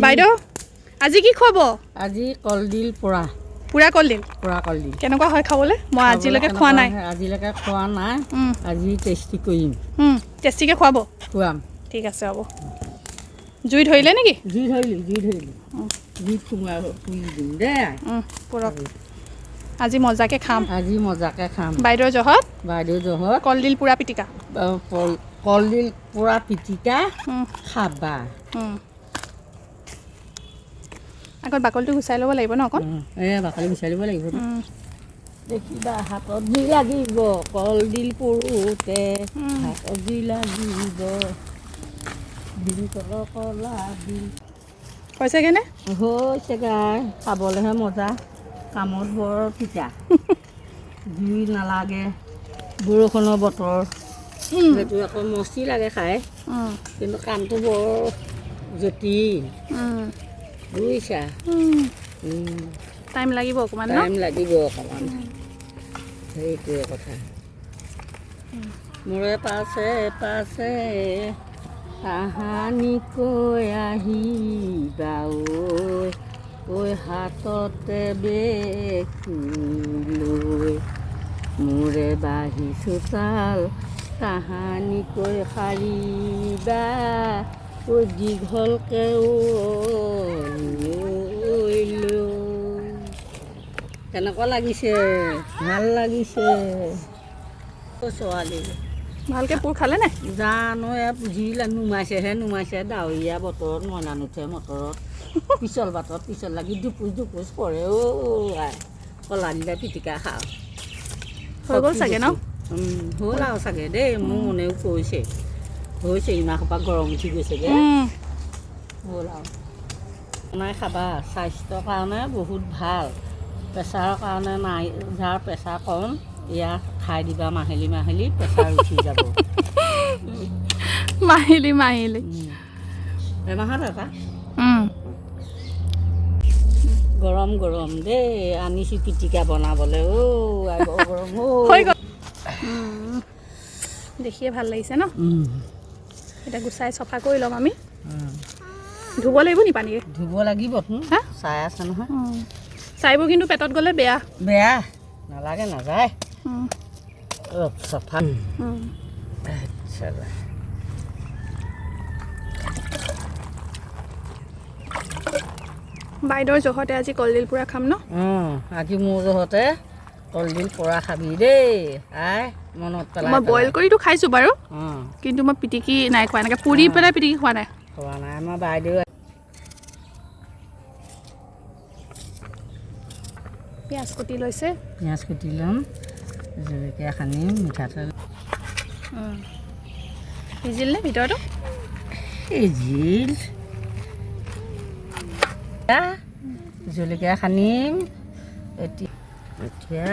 বাইদেউ আজি কি খুৱাব আজি কলডিল পোৰা পুৰা কলডিল কেনেকুৱা হয় খাবলৈ মই আজিলৈকে খোৱা নাই আজি টেষ্টি কৰিম টেষ্টিকে খুৱাব ঠিক আছে হ'ব জুই ধৰিলে নেকি জুই ধৰিলি জুইত পুৰি দিম দে পুৰক আজি মজাকে খাম বাইদেউৰ জহত কলডিল পুৰা পিটিকা কলডিল পুৰা পিটিকা খাবা আগত বাকলিটো গুচাই ল'ব লাগিব ন অকণ বাকলি গুচাই ল'ব লাগিব দেখিবা হাতত জুই লাগিব কলডিল পুৰোতে হাতত জুই লাগিব দিল কলা দিল হৈছেগৈনে হৈছে গাই খাবলৈহে মজা কামত বৰ পিঠা জুই নালাগে বৰষুণৰ বতৰ সেইটো আকৌ মচি লাগে খাই কিন্তু কামটো বৰ জটিল বুজিছা টাইম লাগিব অকণমান সেইটোৱে কথা মোৰে পাছে কাহানি কৈ আহিবা ঐ হাততে বেগ লৈ মোৰে বাঢ়ি চোতাল কাহানি কৈ সাৰিবা ঐ দীঘলকে কেনেকুৱা লাগিছে ভাল লাগিছে ছোৱালী ভালকৈ পুৰ খালে নাই জানো পুজি নুমাইছে ডাৱৰীয়া বতৰত মইনা নুঠে মটৰত পিছল বাটত পিছল লাগি দুপোচ পৰে আই কলা দিলে পিটিকা খাওঁ হৈ গ'ল চাগে ন হ'ল আৰু চাগে দেই মোৰ মনেও কৈছে হৈছে ইমান সোপা গৰম উঠি গৈছেগৈ হ'ল আৰু বনাই খাবা স্বাস্থ্যৰ কাৰণে বহুত ভাল প্ৰেছাৰৰ কাৰণে নাই যাৰ প্ৰেছাৰ কম ইয়াক খাই দিবা মাহিলি প্ৰেছাৰ উঠি যাব মাহিলি এমাহত এটা গৰম দেই আনিছোঁ পিটিকা বনাবলৈ গৰম হৈ গ'ল দেখিয়ে ভাল লাগিছে ন এতিয়া গুচাই চফা কৰি ল'ম আমি ধুব লাগিব নি পানীৰে ধুব লাগিব চাই আছে নহয় চাইবোৰ কিন্তু পেটত গ'লে বেয়া নালাগে নাযায় চফা বাইদেউৰ জহতে আজি কলডিল পুৰা খাম ন আজি মোৰ জহতে কলডিল পুৰা খাবি দেই আই মনত পেলাই মই বইল কৰিতো খাইছোঁ বাৰু কিন্তু মই পিটিকি নাই খোৱা এনেকৈ পুৰি পেলাই পিটিকি খোৱা নাই আমাৰ বাইদেউ পিঁয়াজ কুটি লৈছে পিঁয়াজ কুটি ল'ম জলকীয়া সানিম মিঠাতেল সিজিল নে ভিতৰতো সিজিল জলকীয়া সানিম এতিয়া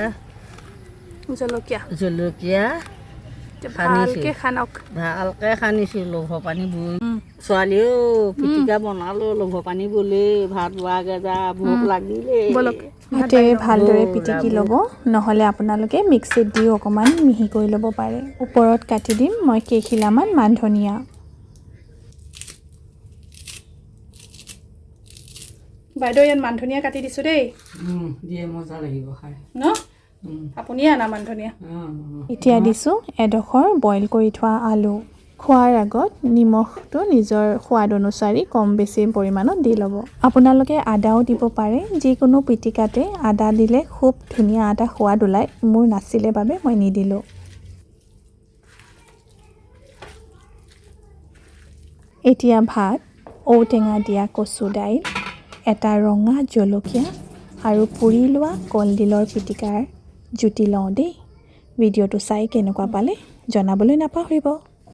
জলকীয়া ভালকৈ খানক ভালকৈ সানিছোঁ লঘু পানী বৈ ছোৱালীও পিটিকা বনালোঁ লঘু পানী বলে ভাত বোৱাগে যা ভোক লাগিলে হাতেৰে ভালদৰে পিটিকি ল'ব নহ'লে আপোনালোকে মিক্সিত দিও অকণমান মিহি কৰি ল'ব পাৰে ওপৰত কাটি দিম মই কেইখিলামান মান ধনিয়া বাইদেউ ইয়াত মান ধনিয়া কাটি দিছোঁ দেই দিয়ে মজা লাগিব খাই ন আপুনিয়ে আনা মান ধনিয়া এতিয়া দিছোঁ এডোখৰ বইল কৰি থোৱা আলু খোৱাৰ আগত নিমখটো নিজৰ সোৱাদ অনুসৰি কম বেছি পৰিমাণত দি ল'ব আপোনালোকে আদাও দিব পাৰে যিকোনো পিটিকাতে আদা দিলে খুব ধুনীয়া এটা সোৱাদ ওলায় মোৰ নাছিলে বাবে মই নিদিলোঁ এতিয়া ভাত ঔটেঙা দিয়া কচু দাইল এটা ৰঙা জলকীয়া আৰু পুৰি লোৱা কলডিলৰ পিটিকাৰ জুতি লওঁ দেই ভিডিঅ'টো চাই কেনেকুৱা পালে জনাবলৈ নাপাহৰিব